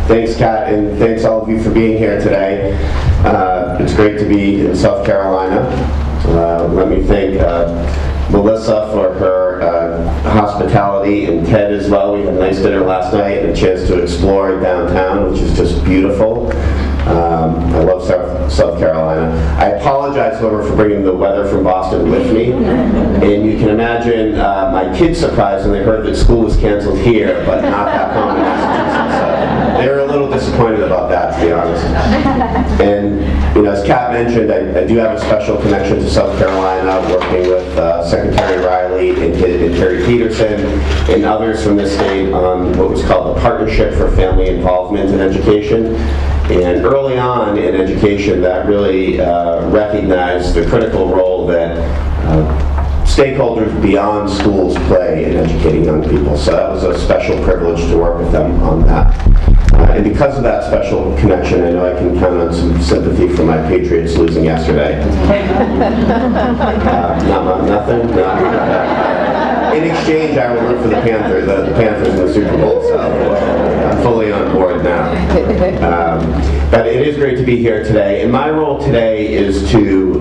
Thanks, Kat, and thanks all of you for being here today. It's great to be in South Carolina. Let me thank Melissa for her hospitality, and Ted as well. We had a nice dinner last night and a chance to explore downtown, which is just beautiful. I love South Carolina. I apologize, however, for bringing the weather from Boston with me. And you can imagine my kids' surprise when they heard that school was canceled here, but not back home in Massachusetts. So they were a little disappointed about that, to be honest. And as Kat mentioned, I do have a special connection to South Carolina, working with Secretary Riley and Terry Peterson and others from the state on what was called the Partnership for Family Involvement in Education. And early on in education, that really recognized the critical role that stakeholders beyond schools play in educating young people. So that was a special privilege to work with them on that. And because of that special connection, I know I can count on some sympathy for my Patriots losing yesterday. Nothing? In exchange, I will root for the Panthers in the Super Bowl, so I'm fully on board now. But it is great to be here today, and my role today is to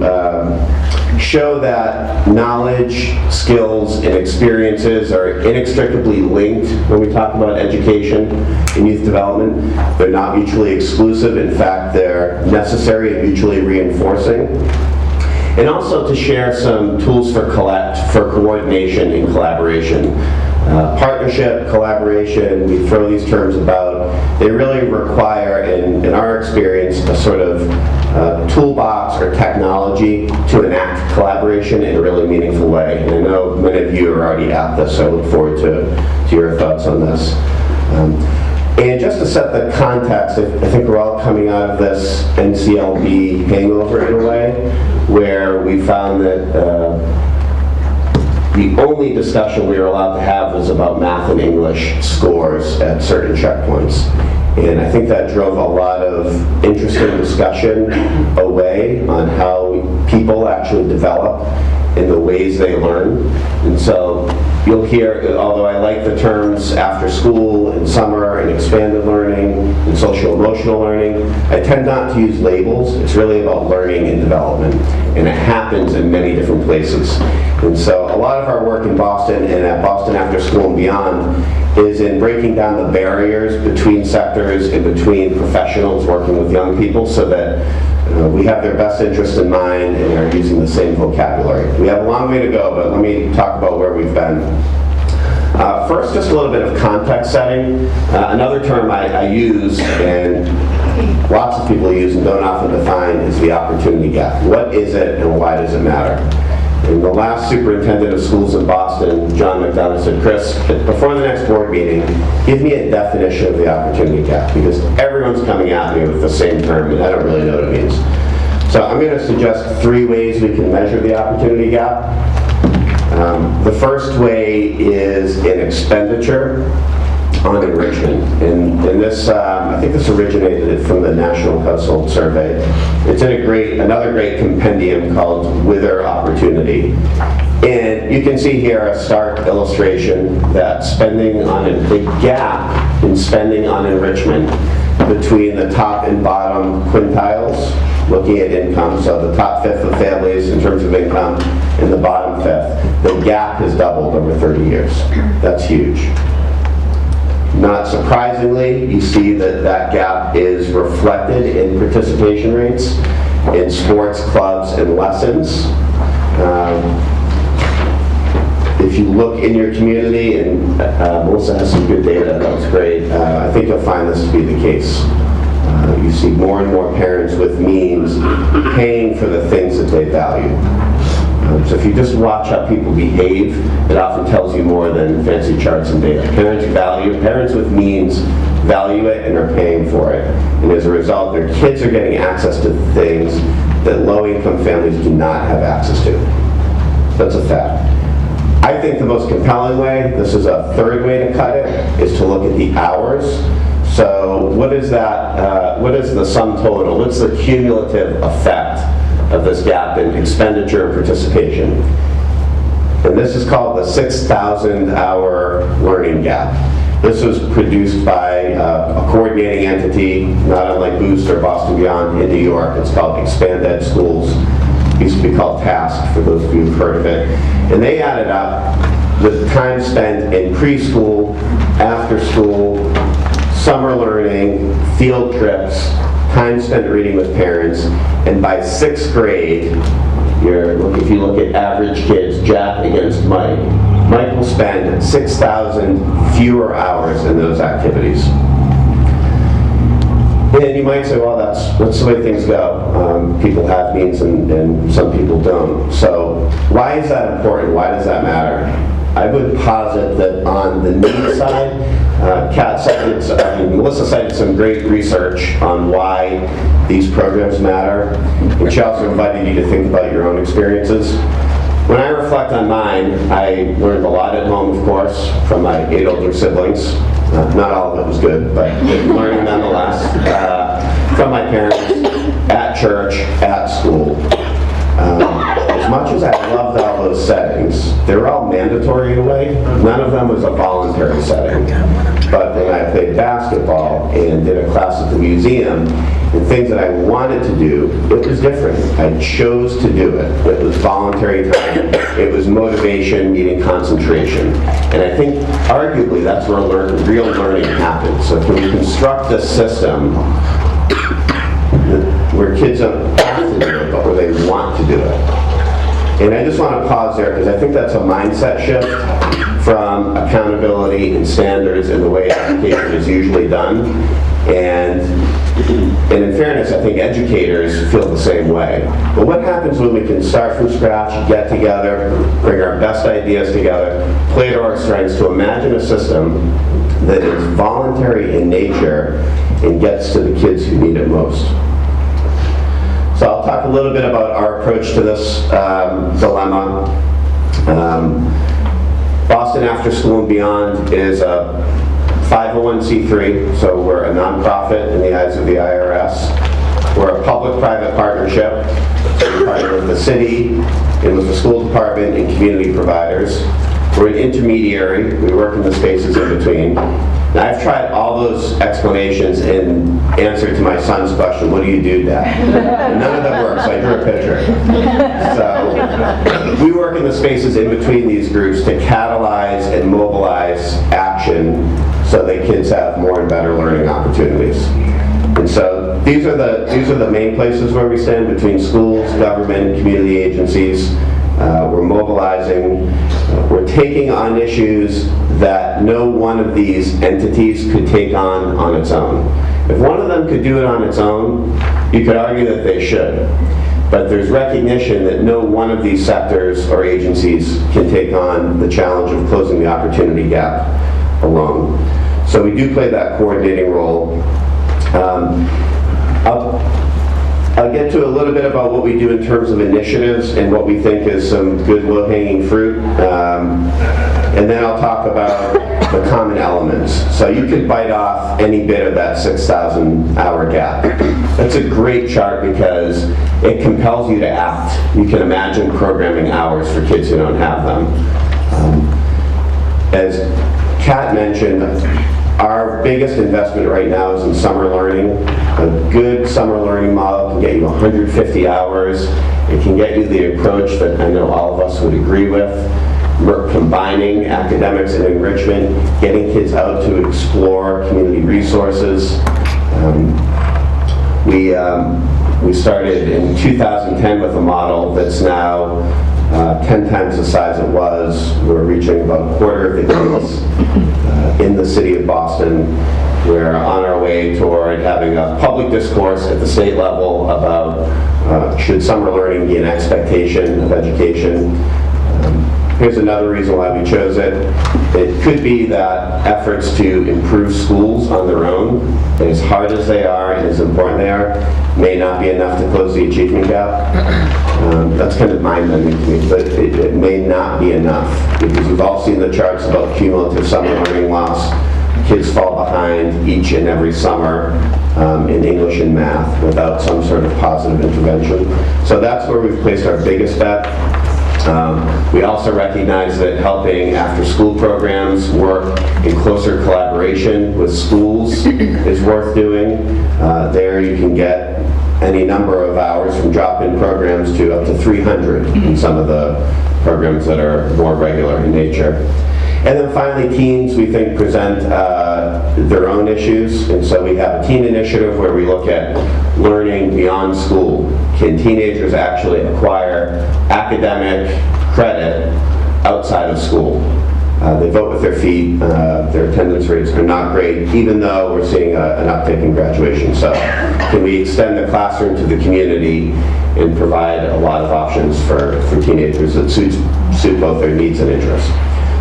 show that knowledge, skills, and experiences are inextricably linked when we talk about education and youth development. They're not mutually exclusive. In fact, they're necessary and mutually reinforcing. And also to share some tools for coordination and collaboration. Partnership, collaboration, we throw these terms about. They really require, in our experience, a sort of toolbox or technology to enact collaboration in a really meaningful way. And I know many of you are already at this, so I look forward to your thoughts on this. And just to set the context, I think we're all coming out of this NCLB hangover in a way, where we found that the only discussion we were allowed to have was about math and English scores at certain checkpoints. And I think that drove a lot of interesting discussion away on how people actually develop in the ways they learn. And so you'll hear, although I like the terms after school and summer and expanded learning and social emotional learning, I tend not to use labels. It's really about learning and development, and it happens in many different places. And so a lot of our work in Boston and at Boston After School and beyond is in breaking down the barriers between sectors and between professionals working with young people so that we have their best interest in mind and are using the same vocabulary. We have a long way to go, but let me talk about where we've been. First, just a little bit of context setting. Another term I use, and lots of people use and don't often define, is the opportunity gap. What is it and why does it matter? And the last superintendent of schools in Boston, John McDonough, said, Chris, before the next board meeting, give me a definition of the opportunity gap, because everyone's coming at me with the same term, and I don't really know what it means. So I'm going to suggest 3 ways we can measure the opportunity gap. The first way is in expenditure on enrichment. And this, I think this originated from the National Household Survey. It's in another great compendium called Wither Opportunity. And you can see here a stark illustration that the gap in spending on enrichment between the top and bottom quintiles, looking at income, so the top fifth of families in terms of income and the bottom fifth, the gap has doubled over 30 years. That's huge. Not surprisingly, you see that gap is reflected in participation rates in sports, clubs, and lessons. If you look in your community, and Melissa has some good data, that was great, I think you'll find this to be the case. You see more and more parents with means paying for the things that they value. So if you just watch how people behave, it often tells you more than fancy charts and data. Parents with means value it and are paying for it. And as a result, their kids are getting access to things that low-income families do not have access to. That's a fact. I think the most compelling way, this is a third way to cut it, is to look at the hours. So what is that? What is the sum total? What's the cumulative effect of this gap in expenditure and participation? And this is called the 6,000 hour learning gap. This was produced by a coordinating entity, not unlike Boost or Boston Beyond in New York. It's called Expand Ed Schools. It used to be called TASK, for those of you who've heard of it. And they added up the time spent in preschool, after school, summer learning, field trips, time spent reading with parents, and by 6th grade, if you look at average kids, Jack against Mike, Mike will spend 6,000 fewer hours in those activities. And you might say, well, that's the way things go. People have needs and some people don't. So why is that important? Why does that matter? I would posit that on the need side, Melissa cited some great research on why these programs matter. And she also invited you to think about your own experiences. When I reflect on mine, I learned a lot at home, of course, from my 8 older siblings. Not all of it was good, but learning nonetheless. From my parents, at church, at school. As much as I loved all those settings, they were all mandatory in a way. None of them was a voluntary setting. But when I played basketball and did a class at the museum, and things that I wanted to do, it was different. I chose to do it. It was voluntary time. It was motivation meeting concentration. And I think, arguably, that's where real learning happens. So can we construct a system where kids don't have to do it, but where they want to do it? And I just want to pause there, because I think that's a mindset shift from accountability and standards and the way education is usually done. And in fairness, I think educators feel the same way. But what happens when we can start from scratch, get together, bring our best ideas together, play to our strengths to imagine a system that is voluntary in nature and gets to the kids who need it most? So I'll talk a little bit about our approach to this dilemma. Boston Afterschool and Beyond is a 501c3, so we're a nonprofit in the eyes of the IRS. We're a public-private partnership, so we partner with the city and with the school department and community providers. We're an intermediary. We work in the spaces in between. Now, I've tried all those explanations in answer to my son's question, what do you do, Dad? And none of them work, so I drew a picture. So we work in the spaces in between these groups to catalyze and mobilize action so that kids have more and better learning opportunities. And so these are the main places where we stand, between schools, government, community agencies. We're mobilizing, we're taking on issues that no one of these entities could take on its own. If one of them could do it on its own, you could argue that they should. But there's recognition that no one of these sectors or agencies can take on the challenge of closing the opportunity gap alone. So we do play that coordinating role. I'll get to a little bit about what we do in terms of initiatives and what we think is some good low-hanging fruit. And then I'll talk about the common elements. So you could bite off any bit of that 6,000 hour gap. That's a great chart because it compels you to act. You can imagine programming hours for kids who don't have them. As Kat mentioned, our biggest investment right now is in summer learning. A good summer learning model can get you 150 hours. It can get you the approach that I know all of us would agree with. We're combining academics and enrichment, getting kids out to explore community resources. We started in 2010 with a model that's now 10 times the size it was. We're reaching about a quarter of the kids in the city of Boston. We're on our way toward having a public discourse at the state level about should summer learning be an expectation of education. Here's another reason why we chose it. It could be that efforts to improve schools on their own, as hard as they are and as important they are, may not be enough to close the achievement gap. That's kind of mind-bending to me, but it may not be enough, because we've all seen the charts about cumulative summer learning loss. Kids fall behind each and every summer in English and math without some sort of positive intervention. So that's where we've placed our biggest bet. We also recognize that helping after-school programs work in closer collaboration with schools is worth doing. There you can get any number of hours from drop-in programs to up to 300 in some of the programs that are more regular in nature. And then finally, teens, we think, present their own issues. And so we have a teen initiative where we look at learning beyond school. Can teenagers actually acquire academic credit outside of school? They vote with their feet. Their attendance rates are not great, even though we're seeing an uptick in graduation. So can we extend the classroom to the community and provide a lot of options for teenagers that suit both their needs and interests?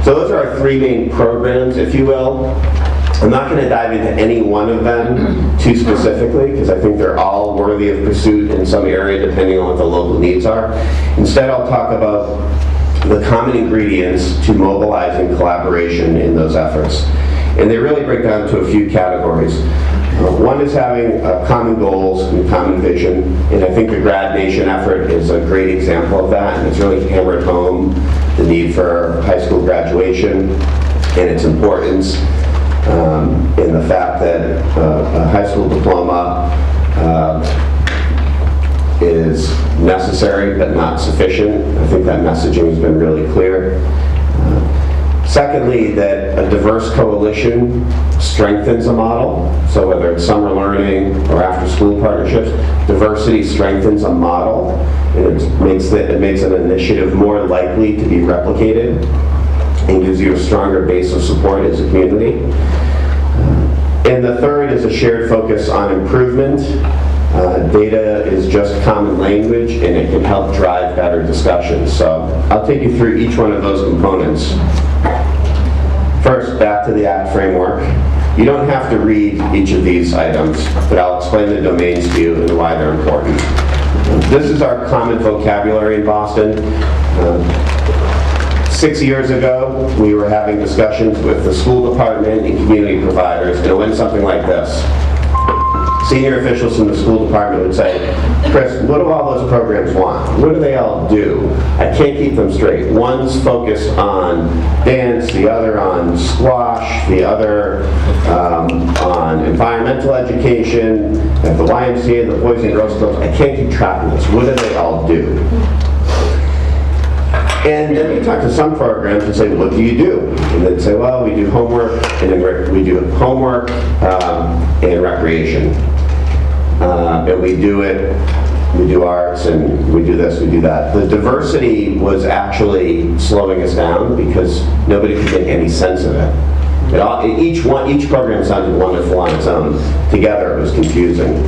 So those are our three main programs, if you will. I'm not going to dive into any one of them too specifically, because I think they're all worthy of pursuit in some area depending on what the local needs are. Instead, I'll talk about the common ingredients to mobilizing collaboration in those efforts. And they really break down to a few categories. One is having common goals and common vision, and I think the Grad Nation effort is a great example of that, and it's really hammered home the need for high school graduation and its importance, in the fact that a high school diploma is necessary but not sufficient. I think that messaging has been really clear. Secondly, that a diverse coalition strengthens a model. So whether it's summer learning or after-school partnerships, diversity strengthens a model, and it makes an initiative more likely to be replicated and gives you a stronger base of support as a community. And the third is a shared focus on improvement. Data is just common language, and it can help drive better discussions. So I'll take you through each one of those components. First, back to the ACT framework. You don't have to read each of these items, but I'll explain the domains to you and why they're important. This is our common vocabulary in Boston. 6 years ago, we were having discussions with the school department and community providers, and it went something like this. Senior officials from the school department would say, Chris, what do all those programs want? What do they all do? I can't keep them straight. One's focused on dance, the other on squash, the other on environmental education, at the YMCA, the Boys and Girls Clubs. I can't keep track of this. What do they all do? And then you talk to some programs and say, what do you do? And they'd say, well, we do homework, and then we do homework and recreation. And we do arts, and we do this, we do that. The diversity was actually slowing us down because nobody could make any sense of it. Each program sounded wonderful on its own. Together it was confusing.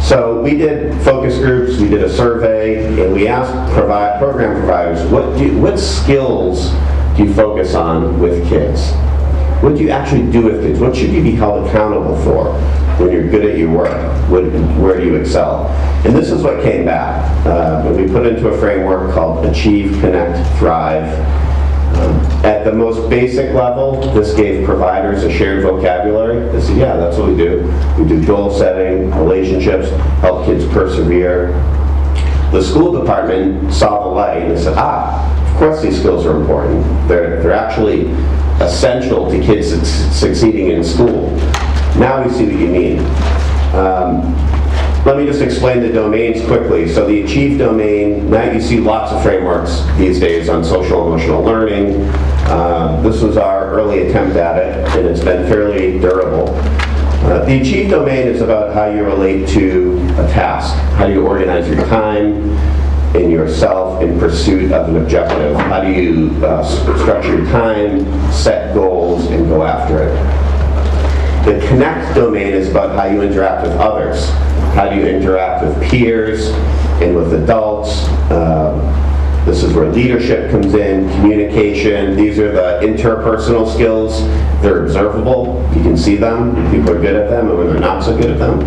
So we did focus groups, we did a survey, and we asked program providers, what skills do you focus on with kids? What do you actually do with kids? What should you be held accountable for when you're good at your work? Where do you excel? And this is what came back. We put into a framework called Achieve, Connect, Thrive. At the most basic level, this gave providers a shared vocabulary. They said, yeah, that's what we do. We do goal setting, relationships, help kids persevere. The school department saw the light and they said, of course these skills are important. They're actually essential to kids succeeding in school. Now we see what you mean. Let me just explain the domains quickly. So the Achieve domain, now you see lots of frameworks these days on social emotional learning. This was our early attempt at it, and it's been fairly durable. The Achieve domain is about how you relate to a task. How do you organize your time and yourself in pursuit of an objective? How do you structure your time, set goals, and go after it? The Connect domain is about how you interact with others. How do you interact with peers and with adults? This is where leadership comes in, communication. These are the interpersonal skills. They're observable. You can see them. People are good at them, and when they're not so good at them.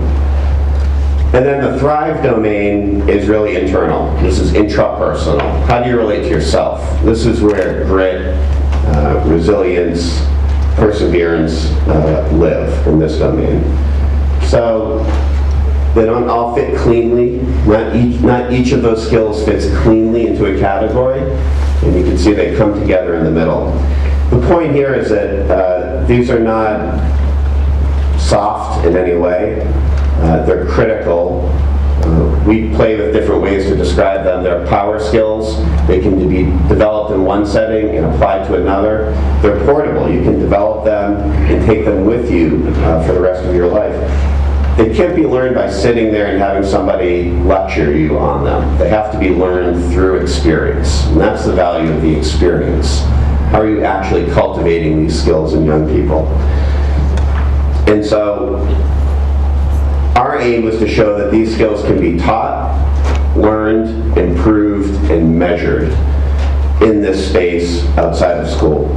And then the Thrive domain is really internal. This is intrapersonal. How do you relate to yourself? This is where grit, resilience, perseverance live in this domain. So they don't all fit cleanly. Not each of those skills fits cleanly into a category, And you can see they come together in the middle. The point here is that these are not soft in any way. They're critical. We play with different ways to describe them. They're power skills. They can be developed in one setting and applied to another. They're portable. You can develop them and take them with you for the rest of your life. They can't be learned by sitting there and having somebody lecture you on them. They have to be learned through experience, and that's the value of the experience. How are you actually cultivating these skills in young people? And so our aim was to show that these skills can be taught, learned, improved, and measured in this space outside of school.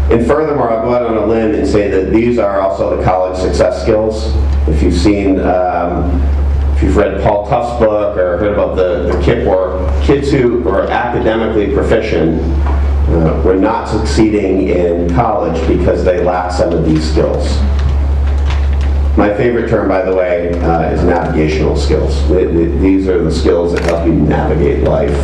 And furthermore, I'll go out on a limb and say that these are also the college success skills. If you've seen, if you've read Paul Tuff's book or heard about the KIPP work, kids who are academically proficient were not succeeding in college because they lack some of these skills. My favorite term, by the way, is navigational skills. These are the skills that help you navigate life.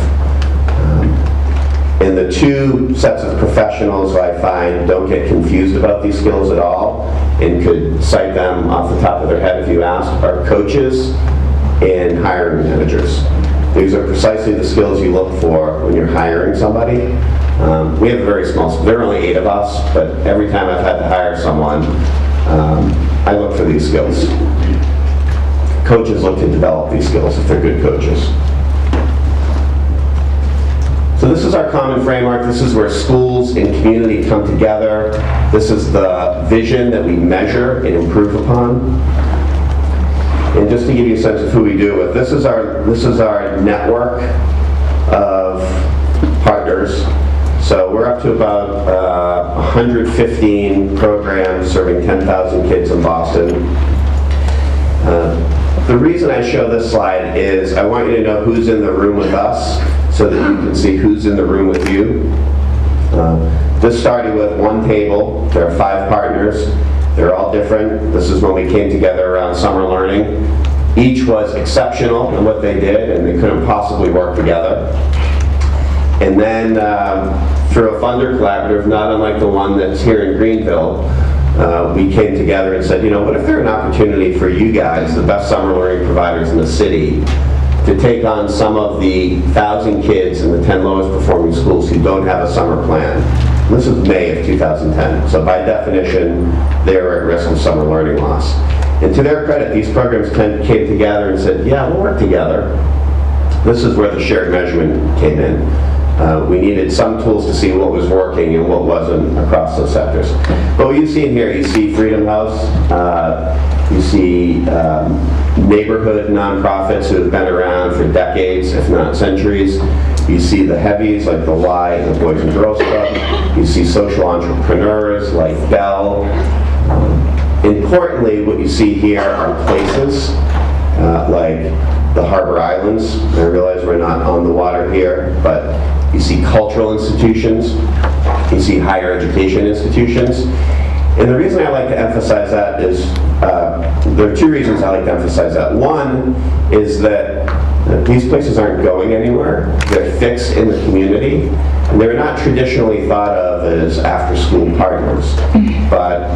And the two sets of professionals who I find don't get confused about these skills at all and could cite them off the top of their head if you asked are coaches and hiring managers. These are precisely the skills you look for when you're hiring somebody. We have a very small, there are only 8 of us, but every time I've had to hire someone, I look for these skills. Coaches look to develop these skills if they're good coaches. So this is our common framework. This is where schools and community come together. This is the vision that we measure and improve upon. And just to give you a sense of who we do it with, this is our network of partners. So we're up to about 115 programs serving 10,000 kids in Boston. The reason I show this slide is I want you to know who's in the room with us so that you can see who's in the room with you. This started with one table. There are 5 partners. They're all different. This is when we came together around summer learning. Each was exceptional in what they did, and they couldn't possibly work together. And then through a funder collaborative, not unlike the one that's here in Greenville, we came together and said, you know, what if there's an opportunity for you guys, the best summer learning providers in the city, to take on some of the 1,000 kids in the 10 lowest performing schools who don't have a summer plan. And this is May of 2010, so by definition, they were at risk of summer learning loss. And to their credit, these programs came together and said, yeah, we'll work together. This is where the shared measurement came in. We needed some tools to see what was working and what wasn't across those sectors. But what you see in here, you see Freedom House, you see neighborhood nonprofits who have been around for decades, if not centuries. You see the heavies like the Y and the Boys and Girls Club. You see social entrepreneurs like Bell. Importantly, what you see here are places like the Harbor Islands. I realize we're not on the water here, but you see cultural institutions, you see higher education institutions. And the reason I like to emphasize that is, there are 2 reasons I like to emphasize that. One is that these places aren't going anywhere. They're fixed in the community, and they're not traditionally thought of as after-school partners. But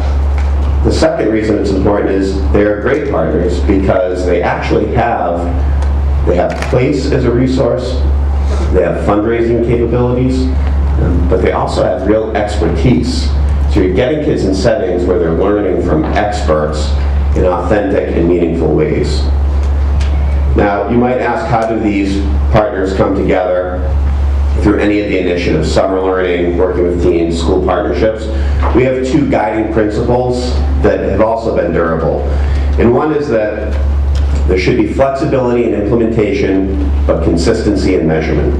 the second reason it's important is they're great partners because they actually have place as a resource, they have fundraising capabilities, but they also have real expertise. So you're getting kids in settings where they're learning from experts in authentic and meaningful ways. Now, you might ask, how do these partners come together through any of the initiatives, summer learning, working with teens, school partnerships? We have 2 guiding principles that have also been durable. And one is that there should be flexibility in implementation, but consistency in measurement.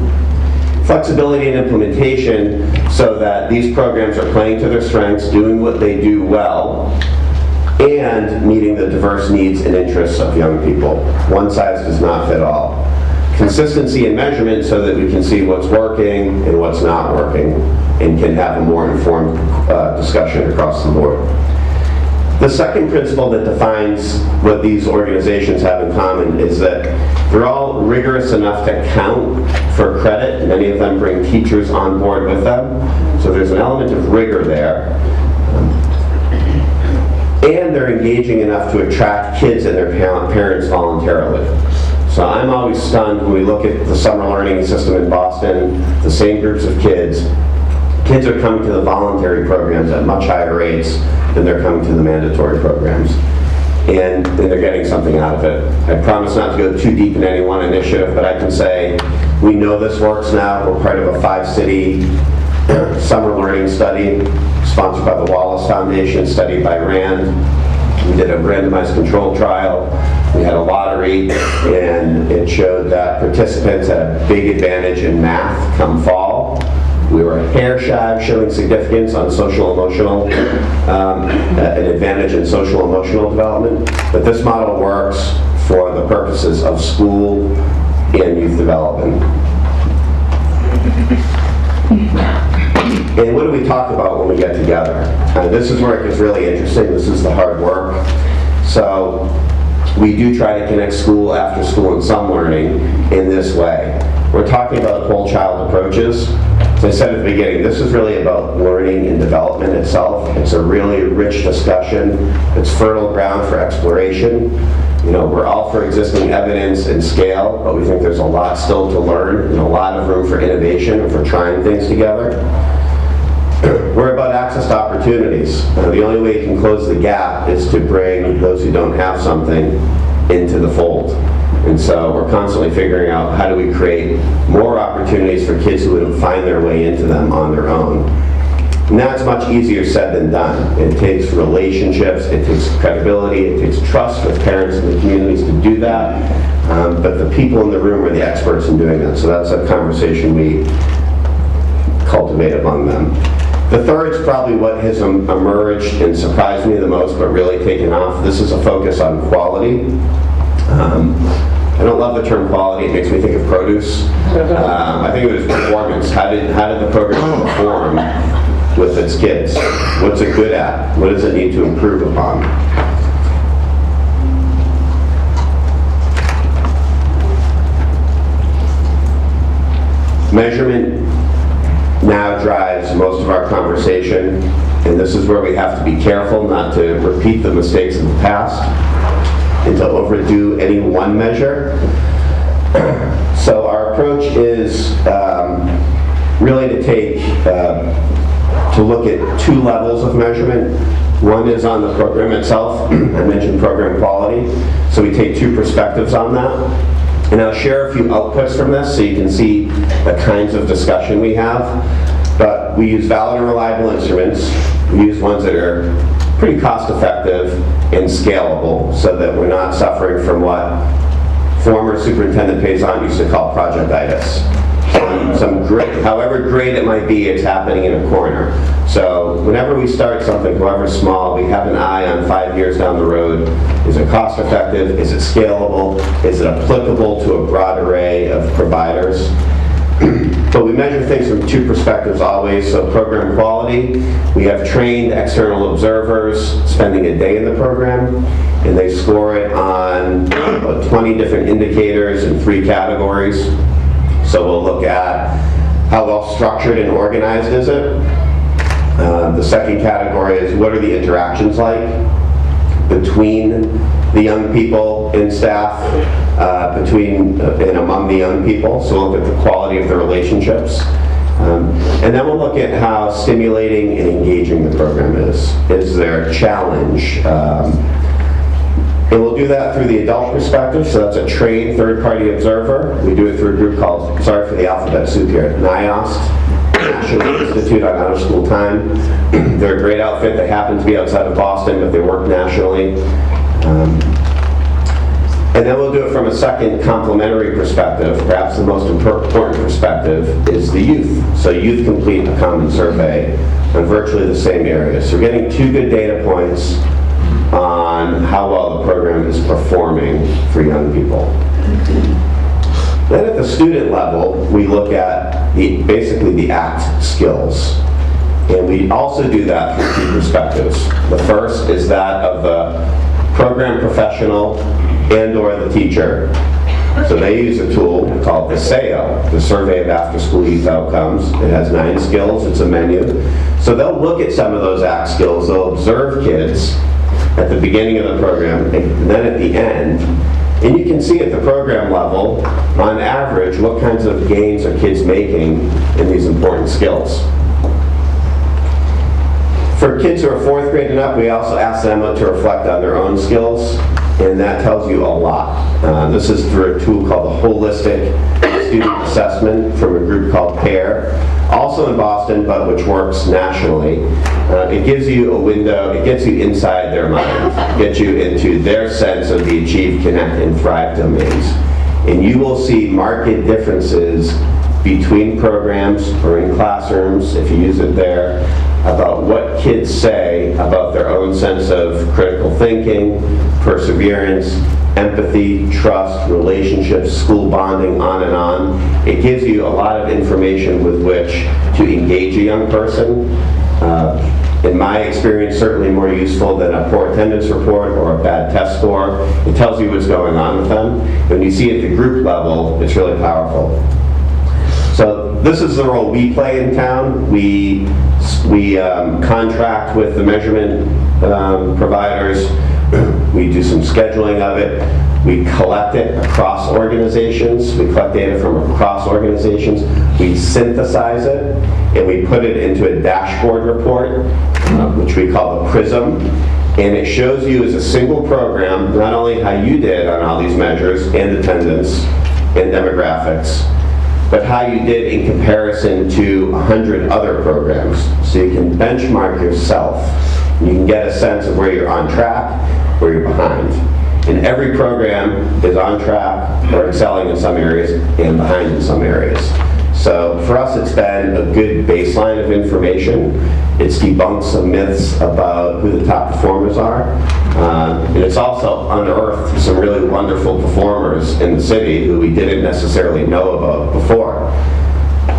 Flexibility in implementation so that these programs are playing to their strengths, doing what they do well, and meeting the diverse needs and interests of young people. One size does not fit all. Consistency in measurement so that we can see what's working and what's not working and can have a more informed discussion across the board. The second principle that defines what these organizations have in common is that they're all rigorous enough to count for credit. Many of them bring teachers on board with them. So there's an element of rigor there. And they're engaging enough to attract kids and their parents voluntarily. So I'm always stunned when we look at the summer learning system in Boston, the same groups of kids. Kids are coming to the voluntary programs at much higher rates than they're coming to the mandatory programs. And they're getting something out of it. I promise not to go too deep in any one initiative, but I can say we know this works now. We're part of a 5-city summer learning study sponsored by the Wallace Foundation, studied by RAND. We did a randomized control trial. We had a lottery, and it showed that participants had a big advantage in math come fall. We were hair shy of showing significance on social emotional, an advantage in social emotional development. But this model works for the purposes of school and youth development. And what do we talk about when we get together? This is where it gets really interesting. This is the hard work. So we do try to connect school, after school, and some learning in this way. We're talking about whole child approaches. As I said at the beginning, this is really about learning and development itself. It's a really rich discussion. It's fertile ground for exploration. You know, we're all for existing evidence and scale, but we think there's a lot still to learn and a lot of room for innovation and for trying things together. We're about access to opportunities. The only way you can close the gap is to bring those who don't have something into the fold. And so we're constantly figuring out how do we create more opportunities for kids who wouldn't find their way into them on their own. And that's much easier said than done. It takes relationships, it takes credibility, it takes trust with parents and the communities to do that. But the people in the room are the experts in doing that. So that's a conversation we cultivate among them. The third is probably what has emerged and surprised me the most, but really taken off. This is a focus on quality. I don't love the term quality. It makes me think of produce. I think it was performance. How did the program perform with its kids? What's it good at? What does it need to improve upon? Measurement now drives most of our conversation, and this is where we have to be careful not to repeat the mistakes of the past and to overdo any one measure. So our approach is really to look at two levels of measurement. One is on the program itself. I mentioned program quality. So we take two perspectives on that. And I'll share a few outputs from this so you can see the kinds of discussion we have. But we use valid and reliable instruments. We use ones that are pretty cost effective and scalable so that we're not suffering from what former Superintendent Payson used to call projectitis. Some great, however great it might be, it's happening in a corner. So whenever we start something, however small, we have an eye on 5 years down the road. Is it cost effective? Is it scalable? Is it applicable to a broad array of providers? But we measure things from two perspectives always. So program quality, we have trained external observers spending a day in the program, and they score it on about 20 different indicators in 3 categories. So we'll look at how well structured and organized is it. The second category is what are the interactions like between the young people and staff, between and among the young people. So we'll look at the quality of the relationships. And then we'll look at how stimulating and engaging the program is. Is there a challenge? And we'll do that through the adult perspective, so that's a trained third-party observer. We do it through a group called, sorry for the alphabet soup here, NIOST, National Institute on Out-of-School Time. They're a great outfit. They happen to be outside of Boston, but they work nationally. And then we'll do it from a second complementary perspective. Perhaps the most important perspective is the youth. So youth complete a common survey on virtually the same areas. So we're getting 2 good data points on how well the program is performing for young people. Then at the student level, we look at basically the ACT skills. And we also do that through two perspectives. The first is that of the program professional and/or the teacher. So they use a tool called the SAO, the Survey of After-School Youth Outcomes. It has 9 skills, it's a menu. So they'll look at some of those ACT skills, they'll observe kids at the beginning of the program and then at the end. And you can see at the program level, on average, what kinds of gains are kids making in these important skills. For kids who are 4th grade and up, we also ask them to reflect on their own skills, and that tells you a lot. This is through a tool called the Holistic Student Assessment from a group called PAIR, also in Boston, but which works nationally. It gives you a window, it gets you inside their mind, gets you into their sense of the Achieve, Connect, and Thrive domains. And you will see marked differences between programs or in classrooms, if you use it there, about what kids say about their own sense of critical thinking, perseverance, empathy, trust, relationships, school bonding, on and on. It gives you a lot of information with which to engage a young person. In my experience, certainly more useful than a poor attendance report or a bad test score. It tells you what's going on with them. When you see it at the group level, it's really powerful. So this is the role we play in town. We contract with the measurement providers. We do some scheduling of it. We collect it across organizations. We collect data from across organizations. We synthesize it, and we put it into a dashboard report, which we call the PRISM. And it shows you as a single program, not only how you did on all these measures, and attendance, and demographics, but how you did in comparison to 100 other programs. So you can benchmark yourself. You can get a sense of where you're on track, where you're behind. And every program is on track or excelling in some areas and behind in some areas. So for us, it's been a good baseline of information. It's debunked some myths about who the top performers are. And it's also unearthed some really wonderful performers in the city who we didn't necessarily know about before.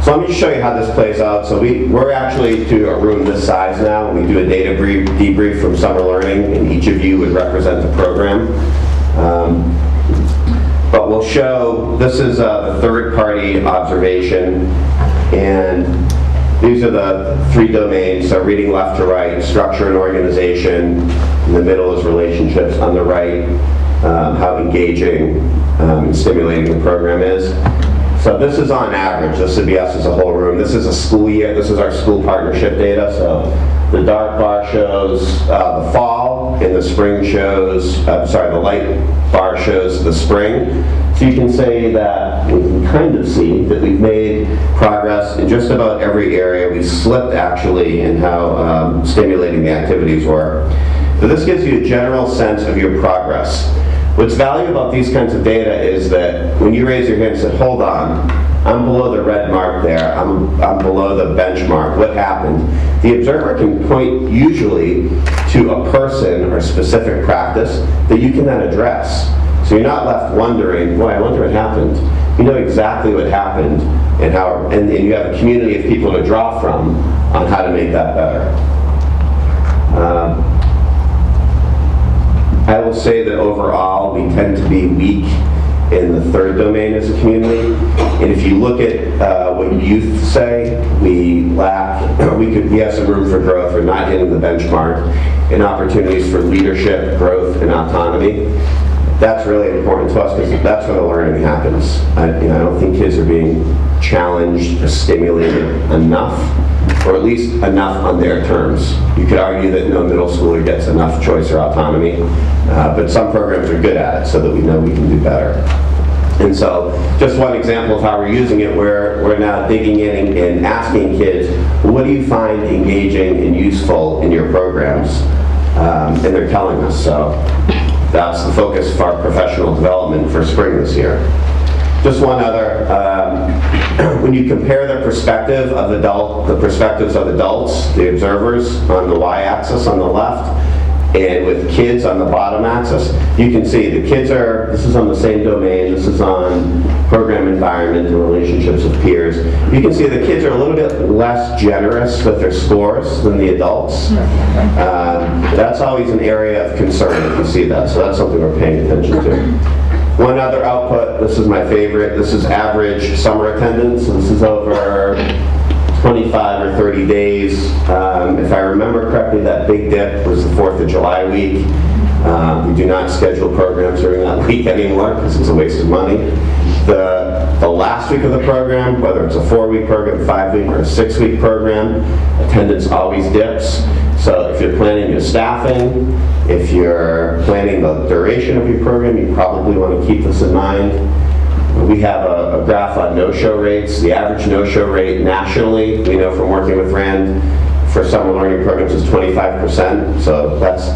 So let me show you how this plays out. So we're actually to a room this size now. We do a data debrief from summer learning, and each of you would represent the program. But we'll show, this is the third-party observation, and these are the 3 domains, so reading left to right, structure and organization, in the middle is relationships, on the right, how engaging and stimulating the program is. So this is on average, this would be us as a whole room. This is a school year, this is our school partnership data, so the dark bar shows the fall, and the spring shows, the light bar shows the spring. So you can say that, we can kind of see that we've made progress in just about every area. We slipped actually in how stimulating the activities were. So this gives you a general sense of your progress. What's valuable about these kinds of data is that when you raise your hand and say, hold on, I'm below the red mark there, I'm below the benchmark, what happened? The observer can point usually to a person or specific practice that you can then address. So you're not left wondering, boy, I wonder what happened. You know exactly what happened and how, and you have a community of people to draw from on how to make that better. I will say that overall we tend to be weak in the third domain as a community. And if you look at what youth say, we lack, we have some room for growth. We're not hitting the benchmark, and opportunities for leadership, growth, and autonomy. That's really important to us because that's where the learning happens. I don't think kids are being challenged or stimulated enough, or at least enough on their terms. You could argue that no middle schooler gets enough choice or autonomy, but some programs are good at it so that we know we can do better. And so, just one example of how we're using it, we're now digging in and asking kids, what do you find engaging and useful in your programs? And they're telling us, so that's the focus of our professional development for spring this year. Just one other, when you compare the perspective of the perspectives of adults, the observers on the y-axis on the left, And with kids on the bottom axis, you can see the kids this is on the same domain, this is on program environment and relationships with peers. You can see the kids are a little bit less generous with their scores than the adults. That's always an area of concern if you see that, so that's something we're paying attention to. One other output, this is my favorite, this is average summer attendance. So this is over 25 or 30 days. If I remember correctly, that big dip was the 4th of July week. We do not schedule programs during that week anymore because it's a waste of money. The last week of the program, whether it's a 4-week program, 5-week, or a 6-week program, attendance always dips. So if you're planning your staffing, if you're planning the duration of your program, you probably want to keep this in mind. We have a graph on no-show rates. The average no-show rate nationally, we know from working with RAND, for summer learning programs is 25%. So that's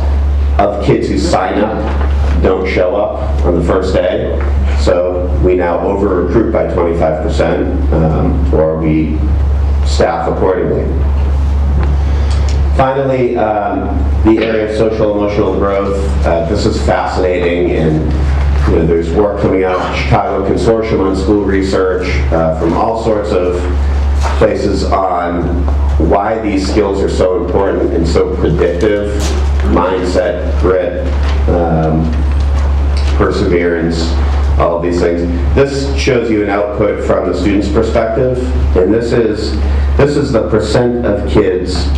of kids who sign up, don't show up on the first day. So we now over-recruit by 25%, or we staff accordingly. Finally, the area of social emotional growth. This is fascinating, and there's work coming out of the Chicago Consortium on school research from all sorts of places on why these skills are so important and so predictive. Mindset, grit, perseverance, all of these things. This shows you an output from the student's perspective, and this is the percent of kids.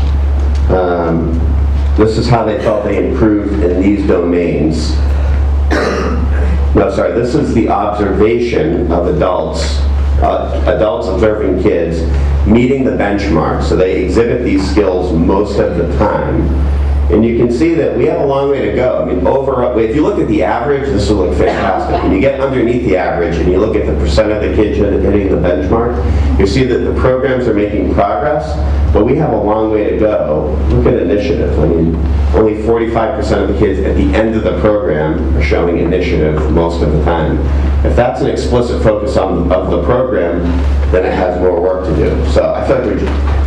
This is how they felt they improved in these domains. No, sorry, this is the observation of adults observing kids meeting the benchmark. So they exhibit these skills most of the time. And you can see that we have a long way to go. I mean, if you look at the average, this will look fantastic. When you get underneath the average and you look at the percent of the kids hitting the benchmark, you see that the programs are making progress, but we have a long way to go. Look at initiative. I mean, only 45% of the kids at the end of the program are showing initiative most of the time. If that's an explicit focus of the program, then it has more work to do. So I feel like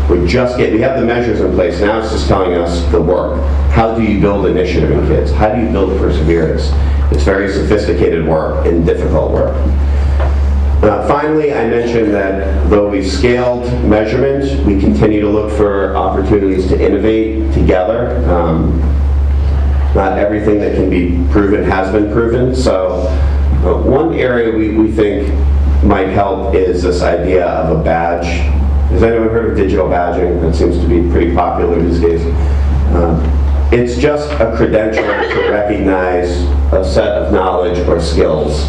we have the measures in place. Now it's just telling us the work. How do you build initiative in kids? How do you build perseverance? It's very sophisticated work and difficult work. Finally, I mentioned that though we've scaled measurements, we continue to look for opportunities to innovate together. Not everything that can be proven has been proven. So one area we think might help is this idea of a badge. Has anyone heard of digital badging? That seems to be pretty popular these days. It's just a credential to recognize a set of knowledge or skills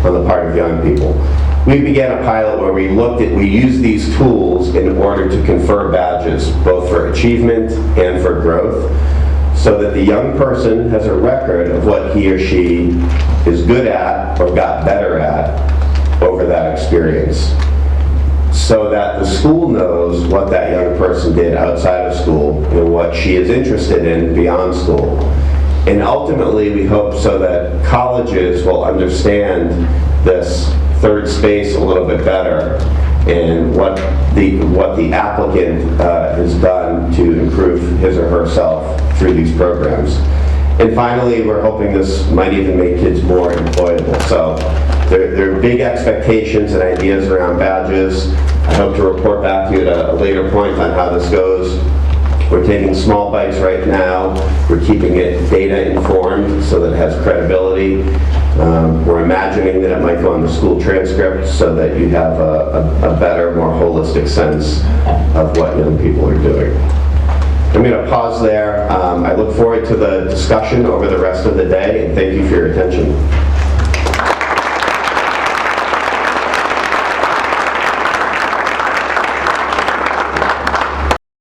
on the part of young people. We began a pilot where we used these tools in order to confer badges, both for achievement and for growth, so that the young person has a record of what he or she is good at or got better at over that experience, so that the school knows what that young person did outside of school and what she is interested in beyond school. And ultimately, we hope so that colleges will understand this third space a little bit better and what the applicant has done to improve his or herself through these programs. And finally, we're hoping this might even make kids more employable. So there are big expectations and ideas around badges. I hope to report back to you at a later point on how this goes. We're taking small bites right now. We're keeping it data informed so that it has credibility. We're imagining that it might go on the school transcript so that you have a better, more holistic sense of what young people are doing. I'm going to pause there. I look forward to the discussion over the rest of the day, and thank you for your attention.